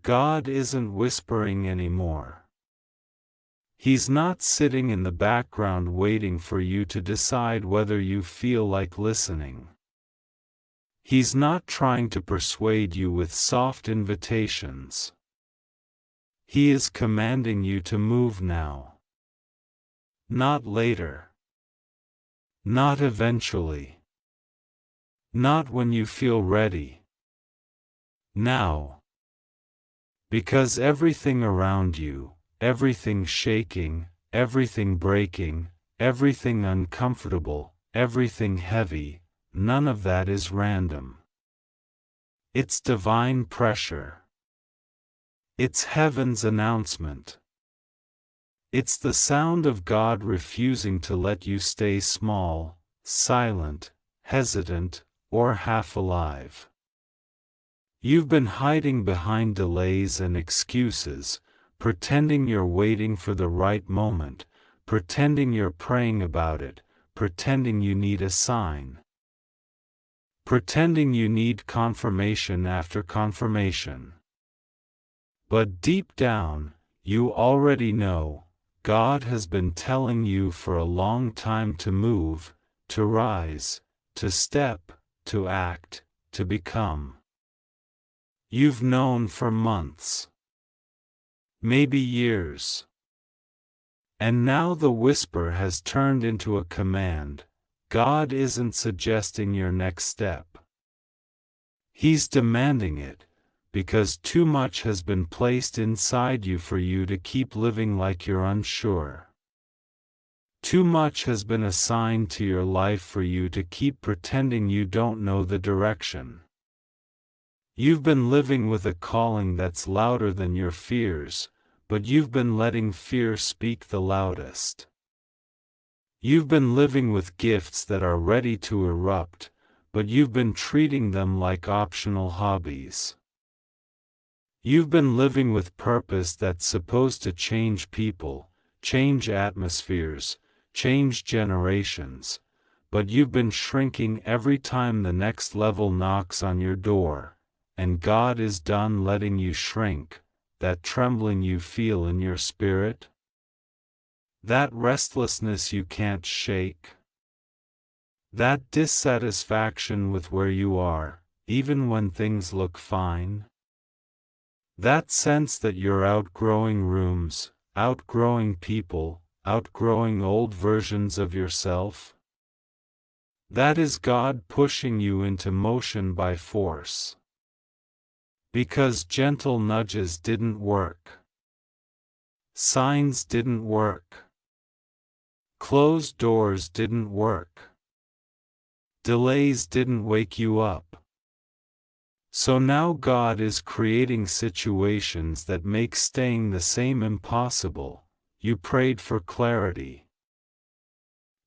God isn't whispering anymore. He's not sitting in the background waiting for you to decide whether you feel like listening. He's not trying to persuade you with soft invitations. He is commanding you to move now. Not later. Not eventually. Not when you feel ready. Now. Because everything around you, everything shaking, everything breaking, everything uncomfortable, everything heavy, none of that is random. It's divine pressure. It's heaven's announcement. It's the sound of God refusing to let you stay small, silent, hesitant, or half alive. You've been hiding behind delays and excuses, pretending you're waiting for the right moment, pretending you're praying about it, pretending you need a sign. Pretending you need confirmation after confirmation. But deep down, you already know, God has been telling you for a long time to move, to rise, to step, to act, to become. You've known for months. Maybe years. And now the whisper has turned into a command. God isn't suggesting your next step. He's demanding it, because too much has been placed inside you for you to keep living like you're unsure. Too much has been assigned to your life for you to keep pretending you don't know the direction. You've been living with a calling that's louder than your fears, but you've been letting fear speak the loudest. You've been living with gifts that are ready to erupt, but you've been treating them like optional hobbies. You've been living with purpose that's supposed to change people, change atmospheres, change generations, but you've been shrinking every time the next level knocks on your door, and God is done letting you shrink. That trembling you feel in your spirit? That restlessness you can't shake? That dissatisfaction with where you are, even when things look fine? That sense that you're outgrowing rooms, outgrowing people, outgrowing old versions of yourself? That is God pushing you into motion by force. Because gentle nudges didn't work. Signs didn't work. Closed doors didn't work. Delays didn't wake you up. So now God is creating situations that make staying the same impossible. You prayed for clarity.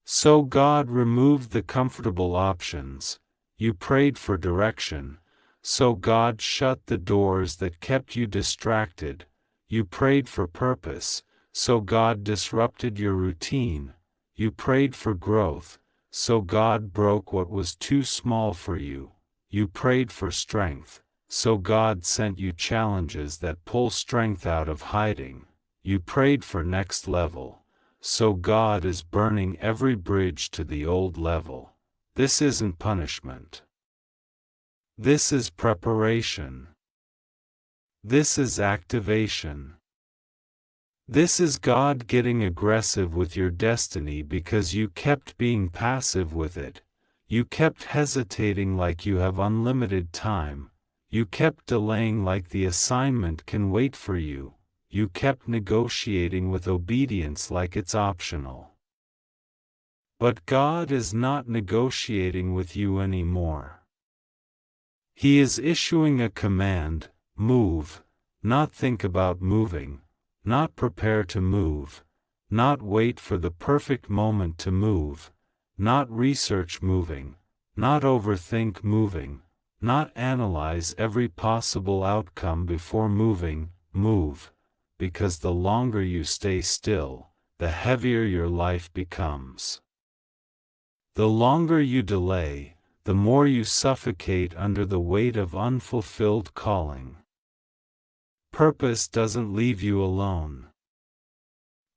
So God removed the comfortable options. You prayed for direction. So God shut the doors that kept you distracted. You prayed for purpose, so God disrupted your routine. You prayed for growth, so God broke what was too small for you. You prayed for strength, so God sent you challenges that pull strength out of hiding. You prayed for next level, so God is burning every bridge to the old level. This isn't punishment. This is preparation. This is activation. This is God getting aggressive with your destiny because you kept being passive with it. You kept hesitating like you have unlimited time. You kept delaying like the assignment can wait for you. You kept negotiating with obedience like it's optional. But God is not negotiating with you anymore. He is issuing a command, move, not think about moving, not prepare to move, not wait for the perfect moment to move, not research moving, not overthink moving, not analyze every possible outcome before moving. Move, because the longer you stay still, the heavier your life becomes. The longer you delay, the more you suffocate under the weight of unfulfilled calling. Purpose doesn't leave you alone.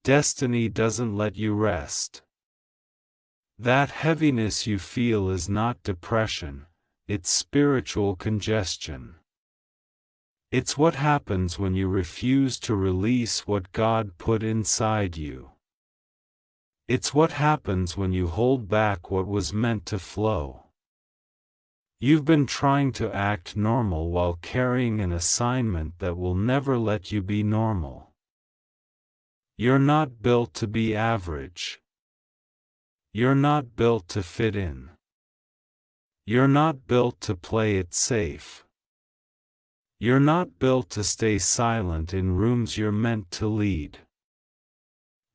Destiny doesn't let you rest. That heaviness you feel is not depression, it's spiritual congestion. It's what happens when you refuse to release what God put inside you. It's what happens when you hold back what was meant to flow. You've been trying to act normal while carrying an assignment that will never let you be normal. You're not built to be average. You're not built to fit in. You're not built to play it safe. You're not built to stay silent in rooms you're meant to lead.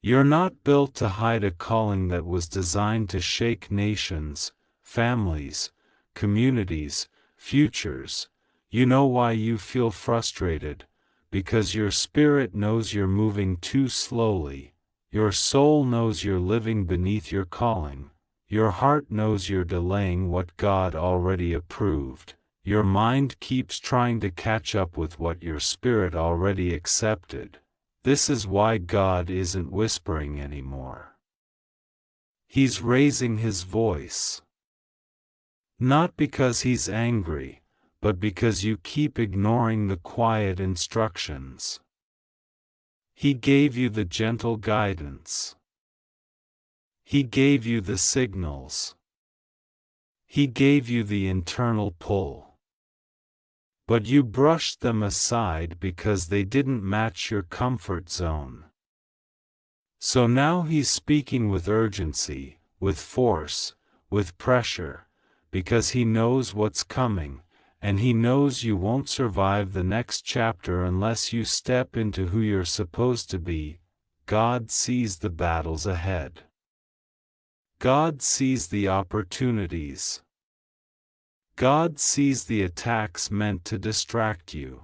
You're not built to hide a calling that was designed to shake nations, families, communities, futures. You know why you feel frustrated? Because your spirit knows you're moving too slowly. Your soul knows you're living beneath your calling. Your heart knows you're delaying what God already approved. Your mind keeps trying to catch up with what your spirit already accepted. This is why God isn't whispering anymore. He's raising his voice. Not because he's angry, but because you keep ignoring the quiet instructions. He gave you the gentle guidance. He gave you the signals. He gave you the internal pull. But you brushed them aside because they didn't match your comfort zone. So now he's speaking with urgency, with force, with pressure, because he knows what's coming, and he knows you won't survive the next chapter unless you step into who you're supposed to be. God sees the battles ahead. God sees the opportunities. God sees the attacks meant to distract you.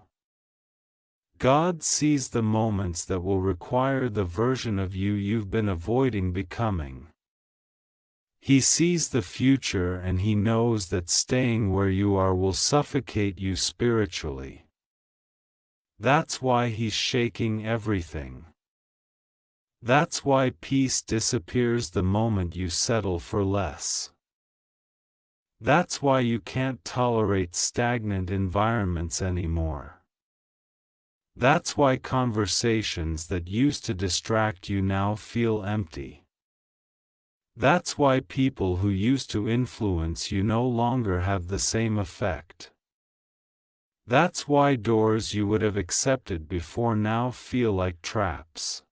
God sees the moments that will require the version of you you've been avoiding becoming. He sees the future, and he knows that staying where you are will suffocate you spiritually. That's why he's shaking everything. That's why peace disappears the moment you settle for less. That's why you can't tolerate stagnant environments anymore. That's why conversations that used to distract you now feel empty. That's why people who used to influence you no longer have the same effect. That's why doors you would have accepted before now feel like traps.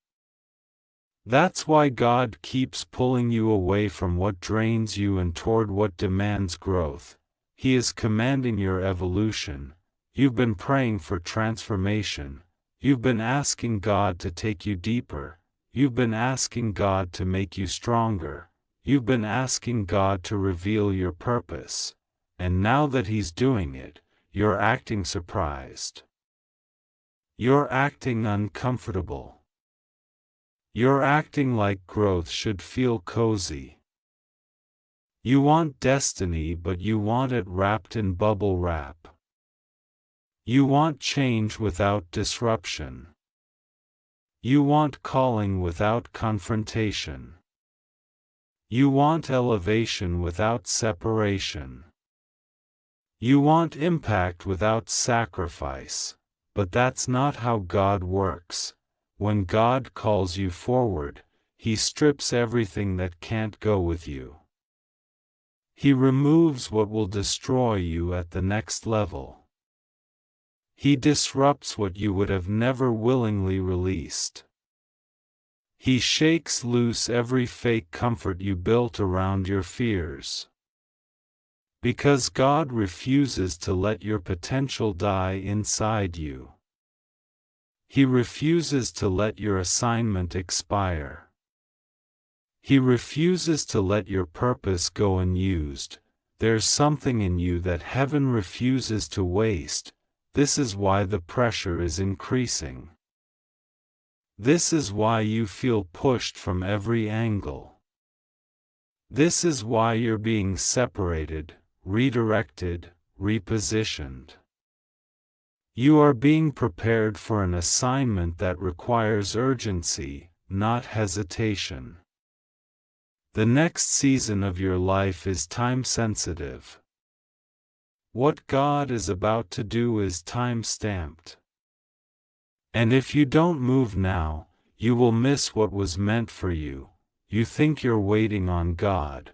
That's why God keeps pulling you away from what drains you and toward what demands growth. He is commanding your evolution. You've been praying for transformation. You've been asking God to take you deeper. You've been asking God to make you stronger. You've been asking God to reveal your purpose. And now that He's doing it, you're acting surprised. You're acting uncomfortable. You're acting like growth should feel cozy. You want destiny, but you want it wrapped in bubble wrap. You want change without disruption. You want calling without confrontation. You want elevation without separation. You want impact without sacrifice, but that's not how God works. When God calls you forward, He strips everything that can't go with you. He removes what will destroy you at the next level. He disrupts what you would have never willingly released. He shakes loose every fake comfort you built around your fears. Because God refuses to let your potential die inside you. He refuses to let your assignment expire. He refuses to let your purpose go unused. There's something in you that heaven refuses to waste. This is why the pressure is increasing. This is why you feel pushed from every angle. This is why you're being separated, redirected, repositioned. You are being prepared for an assignment that requires urgency, not hesitation. The next season of your life is time-sensitive. What God is about to do is time-stamped. And if you don't move now, you will miss what was meant for you. You think you're waiting on God,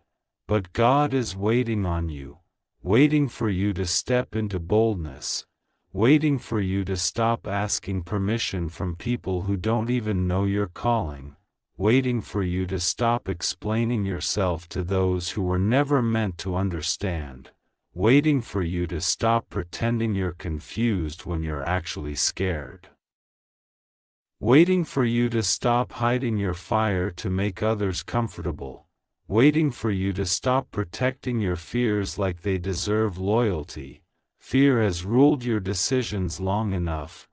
but God is waiting on you, waiting for you to step into boldness, waiting for you to stop asking permission from people who don't even know your calling, waiting for you to stop explaining yourself to those who were never meant to understand, waiting for you to stop pretending you're confused when you're actually scared. Waiting for you to stop hiding your fire to make others comfortable, waiting for you to stop protecting your fears like they deserve loyalty. Fear has ruled your decisions long enough,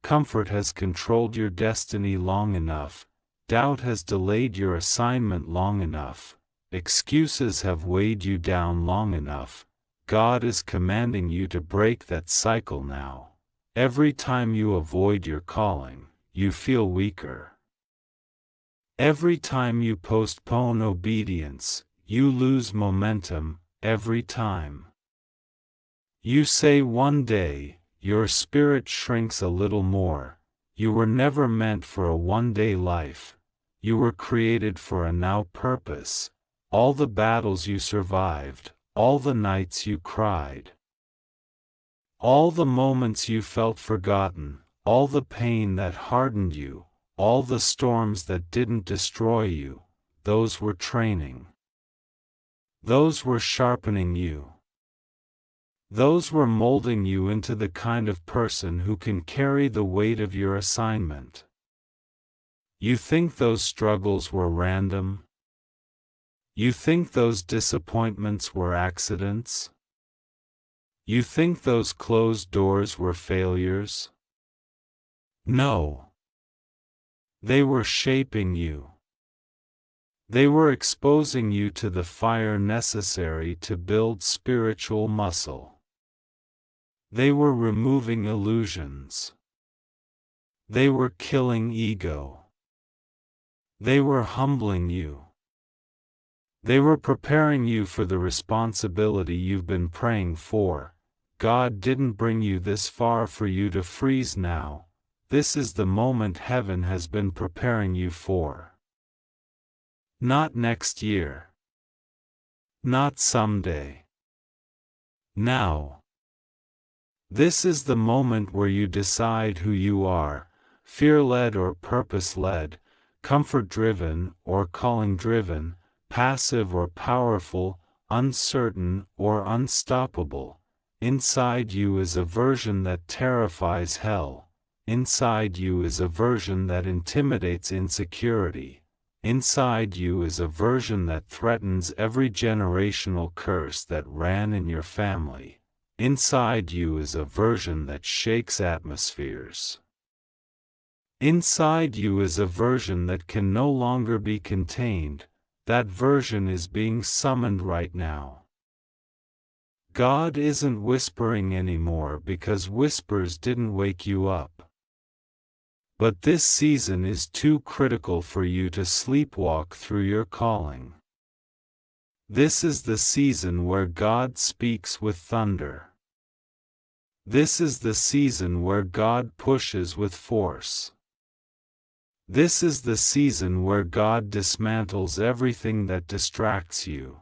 comfort has controlled your destiny long enough, doubt has delayed your assignment long enough, excuses have weighed you down long enough. God is commanding you to break that cycle now. Every time you avoid your calling, you feel weaker. Every time you postpone obedience, you lose momentum. Every time you say one day, your spirit shrinks a little more. You were never meant for a one-day life. You were created for a now purpose. All the battles you survived, all the nights you cried, all the moments you felt forgotten, all the pain that hardened you, all the storms that didn't destroy you, those were training. Those were sharpening you. Those were molding you into the kind of person who can carry the weight of your assignment. You think those struggles were random? You think those disappointments were accidents? You think those closed doors were failures? No. They were shaping you. They were exposing you to the fire necessary to build spiritual muscle. They were removing illusions. They were killing ego. They were humbling you. They were preparing you for the responsibility you've been praying for. God didn't bring you this far for you to freeze now. This is the moment heaven has been preparing you for. Not next year. Not someday. Now. This is the moment where you decide who you are, fear-led or purpose-led, comfort-driven or calling-driven, passive or powerful, uncertain or unstoppable. Inside you is a version that terrifies hell. Inside you is a version that intimidates insecurity. Inside you is a version that threatens every generational curse that ran in your family. Inside you is a version that shakes atmospheres. Inside you is a version that can no longer be contained. That version is being summoned right now. God isn't whispering anymore because whispers didn't wake you up. But this season is too critical for you to sleepwalk through your calling. This is the season where God speaks with thunder. This is the season where God pushes with force. This is the season where God dismantles everything that distracts you.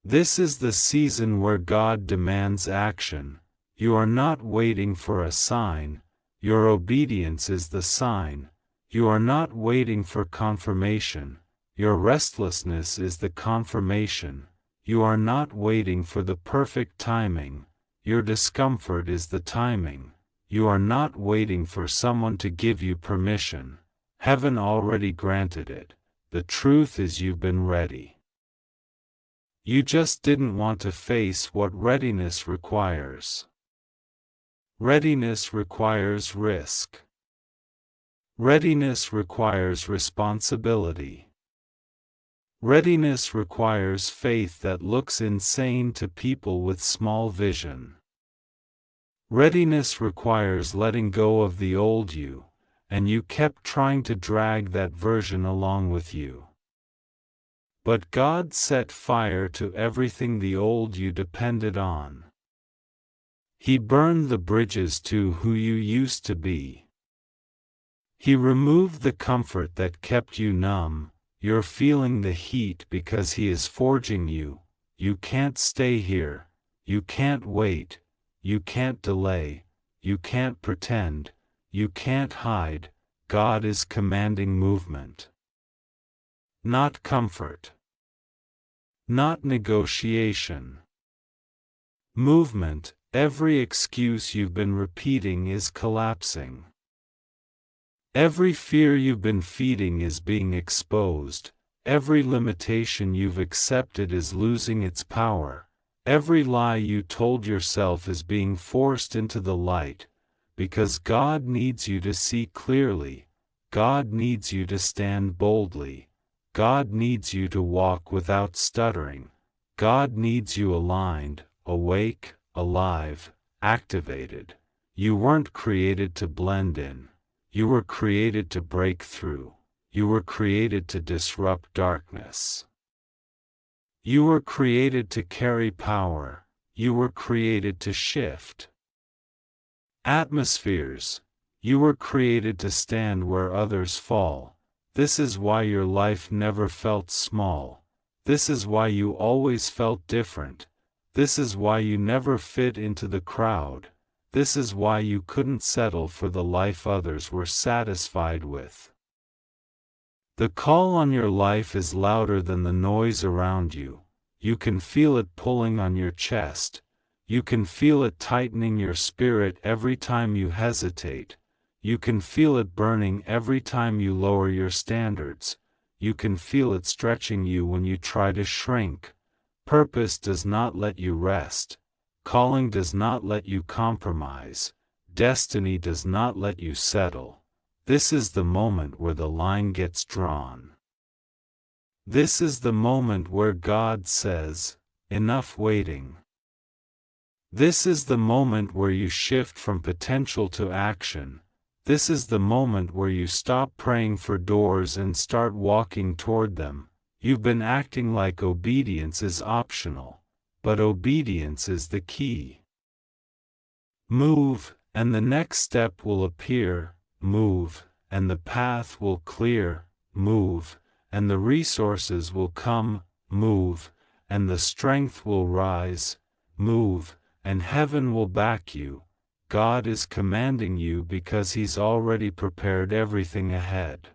This is the season where God demands action. You are not waiting for a sign. Your obedience is the sign. You are not waiting for confirmation. Your restlessness is the confirmation. You are not waiting for the perfect timing. Your discomfort is the timing. You are not waiting for someone to give you permission. Heaven already granted it. The truth is you've been ready. You just didn't want to face what readiness requires. Readiness requires risk. Readiness requires responsibility. Readiness requires faith that looks insane to people with small vision. Readiness requires letting go of the old you, and you kept trying to drag that version along with you. But God set fire to everything the old you depended on. He burned the bridges to who you used to be. He removed the comfort that kept you numb. You're feeling the heat because He is forging you. You can't stay here. You can't wait. You can't delay. You can't pretend. You can't hide. God is commanding movement. Not comfort. Not negotiation. Movement. Every excuse you've been repeating is collapsing. Every fear you've been feeding is being exposed. Every limitation you've accepted is losing its power. Every lie you told yourself is being forced into the light, because God needs you to see clearly. God needs you to stand boldly. God needs you to walk without stuttering. God needs you aligned, awake, alive, activated. You weren't created to blend in. You were created to break through. You were created to disrupt darkness. You were created to carry power. You were created to shift atmospheres. You were created to stand where others fall. This is why your life never felt small. This is why you always felt different. This is why you never fit into the crowd. This is why you couldn't settle for the life others were satisfied with. The call on your life is louder than the noise around you. You can feel it pulling on your chest. You can feel it tightening your spirit every time you hesitate. You can feel it burning every time you lower your standards. You can feel it stretching you when you try to shrink. Purpose does not let you rest. Calling does not let you compromise. Destiny does not let you settle. This is the moment where the line gets drawn. This is the moment where God says, "Enough waiting." This is the moment where you shift from potential to action. This is the moment where you stop praying for doors and start walking toward them. You've been acting like obedience is optional, but obedience is the key. Move, and the next step will appear. Move, and the path will clear. Move, and the resources will come. Move, and the strength will rise. Move, and heaven will back you. God is commanding you because He's already prepared everything ahead.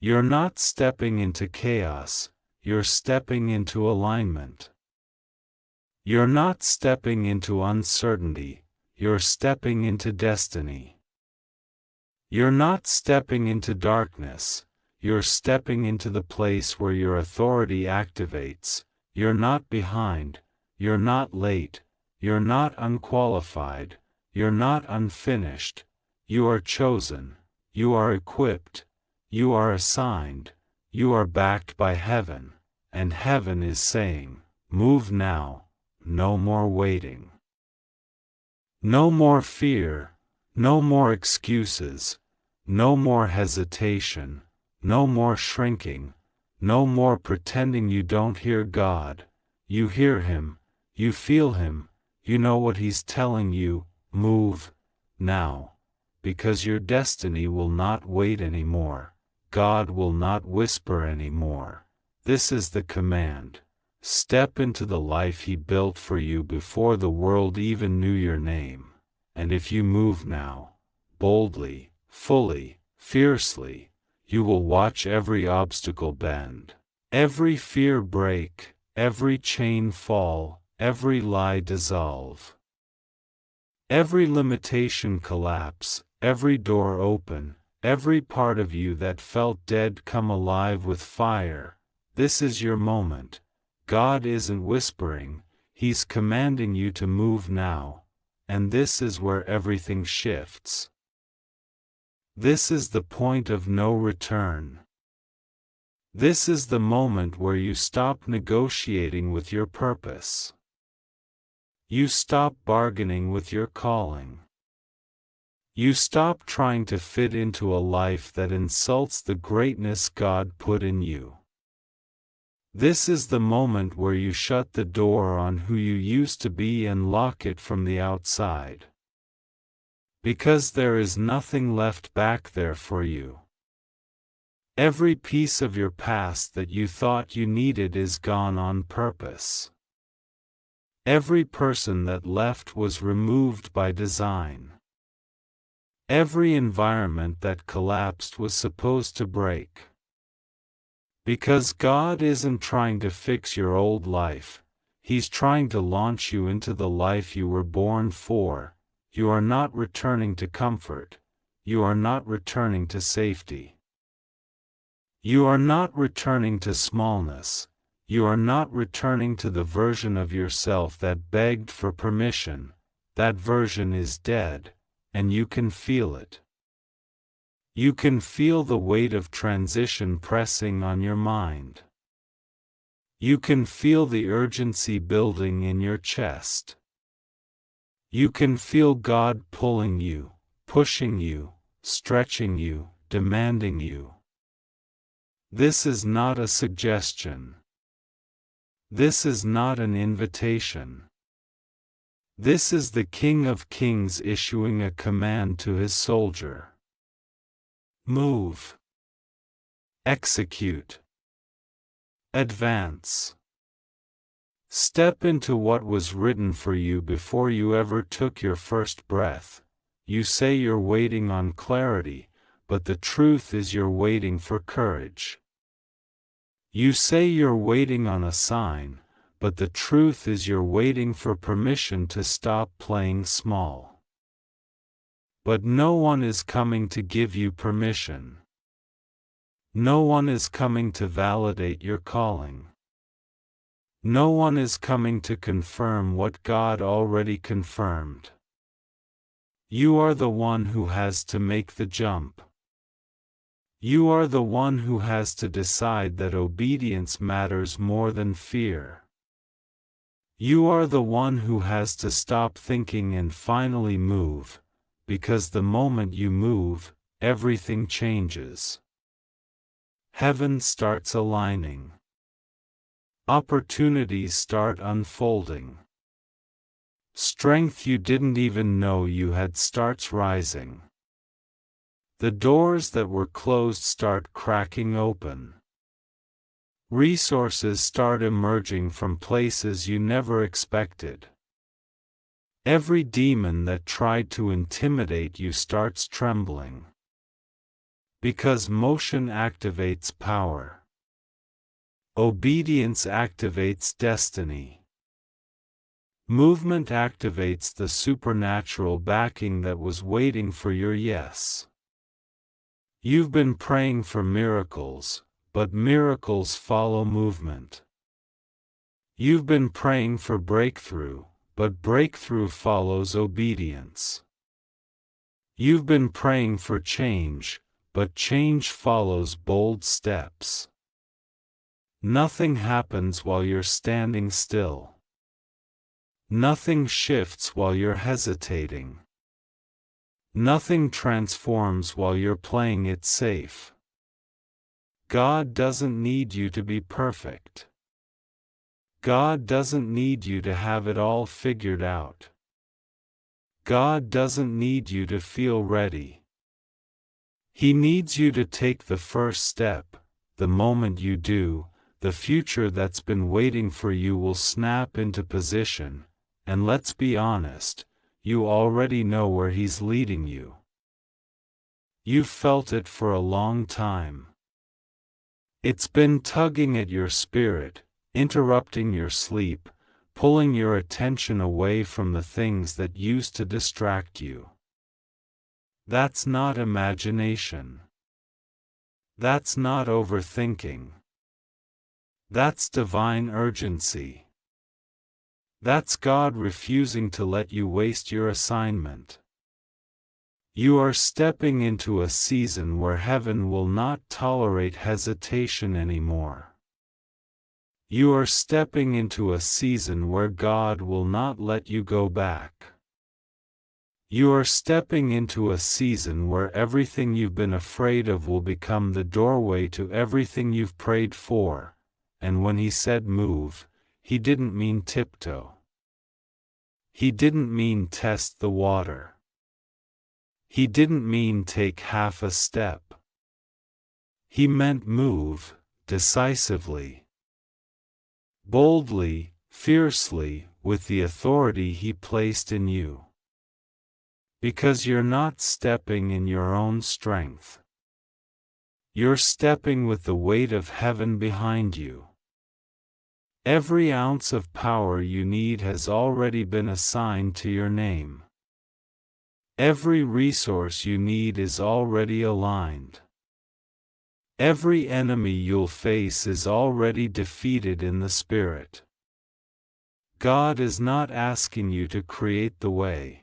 You're not stepping into chaos, you're stepping into alignment. You're not stepping into uncertainty, you're stepping into destiny. You're not stepping into darkness, you're stepping into the place where your authority activates. You're not behind, you're not late, you're not unqualified, you're not unfinished. You are chosen, you are equipped, you are assigned, you are backed by heaven, and heaven is saying, "Move now, no more waiting." No more fear, no more excuses, no more hesitation, no more shrinking, no more pretending you don't hear God. You hear Him, you feel Him, you know what He's telling you. Move, now, because your destiny will not wait anymore. God will not whisper anymore. This is the command. Step into the life He built for you before the world even knew your name. And if you move now, boldly, fully, fiercely, you will watch every obstacle bend, every fear break, every chain fall, every lie dissolve, every limitation collapse, every door open, every part of you that felt dead come alive with fire. This is your moment. God isn't whispering, He's commanding you to move now, and this is where everything shifts. This is the point of no return. This is the moment where you stop negotiating with your purpose. You stop bargaining with your calling. You stop trying to fit into a life that insults the greatness God put in you. This is the moment where you shut the door on who you used to be and lock it from the outside. Because there is nothing left back there for you. Every piece of your past that you thought you needed is gone on purpose. Every person that left was removed by design. Every environment that collapsed was supposed to break. Because God isn't trying to fix your old life, He's trying to launch you into the life you were born for. You are not returning to comfort. You are not returning to safety. You are not returning to smallness. You are not returning to the version of yourself that begged for permission. That version is dead, and you can feel it. You can feel the weight of transition pressing on your mind. You can feel the urgency building in your chest. You can feel God pulling you, pushing you, stretching you, demanding you. This is not a suggestion. This is not an invitation. This is the King of Kings issuing a command to his soldier. Move. Execute. Advance. Step into what was written for you before you ever took your first breath. You say you're waiting on clarity, but the truth is you're waiting for courage. You say you're waiting on a sign, but the truth is you're waiting for permission to stop playing small. But no one is coming to give you permission. No one is coming to validate your calling. No one is coming to confirm what God already confirmed. You are the one who has to make the jump. You are the one who has to decide that obedience matters more than fear. You are the one who has to stop thinking and finally move, because the moment you move, everything changes. Heaven starts aligning. Opportunities start unfolding. Strength you didn't even know you had starts rising. The doors that were closed start cracking open. Resources start emerging from places you never expected. Every demon that tried to intimidate you starts trembling. Because motion activates power. Obedience activates destiny. Movement activates the supernatural backing that was waiting for your yes. You've been praying for miracles, but miracles follow movement. You've been praying for breakthrough, but breakthrough follows obedience. You've been praying for change, but change follows bold steps. Nothing happens while you're standing still. Nothing shifts while you're hesitating. Nothing transforms while you're playing it safe. God doesn't need you to be perfect. God doesn't need you to have it all figured out. God doesn't need you to feel ready. He needs you to take the first step. The moment you do, the future that's been waiting for you will snap into position, and let's be honest, you already know where He's leading you. You've felt it for a long time. It's been tugging at your spirit, interrupting your sleep, pulling your attention away from the things that used to distract you. That's not imagination. That's not overthinking. That's divine urgency. That's God refusing to let you waste your assignment. You are stepping into a season where heaven will not tolerate hesitation anymore. You are stepping into a season where God will not let you go back. You are stepping into a season where everything you've been afraid of will become the doorway to everything you've prayed for, and when he said move, he didn't mean tiptoe. He didn't mean test the water. He didn't mean take half a step. He meant move, decisively, boldly, fiercely, with the authority he placed in you. Because you're not stepping in your own strength. You're stepping with the weight of heaven behind you. Every ounce of power you need has already been assigned to your name. Every resource you need is already aligned. Every enemy you'll face is already defeated in the spirit. God is not asking you to create the way.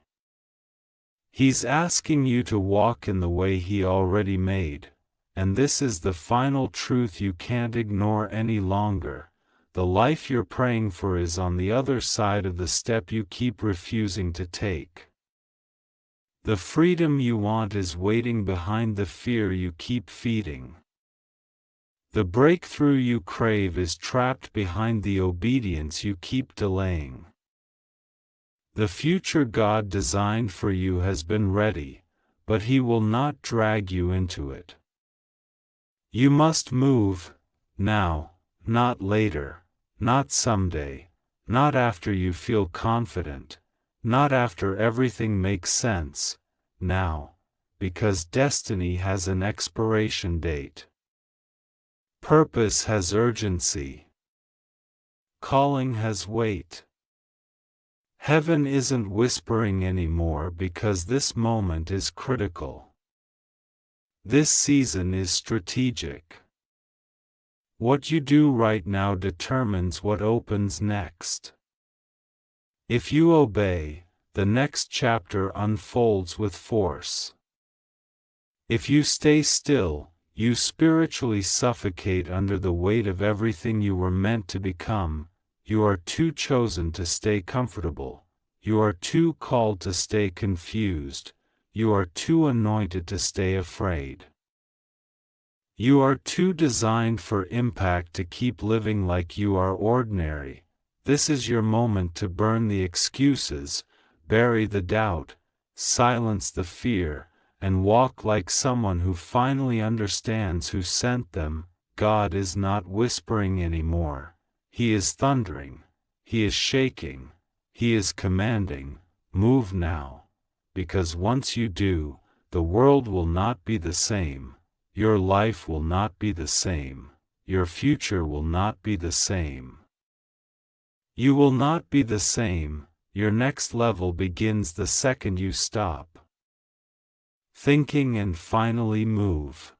He's asking you to walk in the way He already made, and this is the final truth you can't ignore any longer. The life you're praying for is on the other side of the step you keep refusing to take. The freedom you want is waiting behind the fear you keep feeding. The breakthrough you crave is trapped behind the obedience you keep delaying. The future God designed for you has been ready, but He will not drag you into it. You must move, now, not later, not someday, not after you feel confident, not after everything makes sense, now, because destiny has an expiration date. Purpose has urgency. Calling has weight. Heaven isn't whispering anymore because this moment is critical. This season is strategic. What you do right now determines what opens next. If you obey, the next chapter unfolds with force. If you stay still, you spiritually suffocate under the weight of everything you were meant to become. You are too chosen to stay comfortable. You are too called to stay confused. You are too anointed to stay afraid. You are too designed for impact to keep living like you are ordinary. This is your moment to burn the excuses, bury the doubt, silence the fear, and walk like someone who finally understands who sent them. God is not whispering anymore. He is thundering. He is shaking. He is commanding, move now. Because once you do, the world will not be the same. Your life will not be the same. Your future will not be the same. You will not be the same. Your next level begins the second you stop thinking and finally move.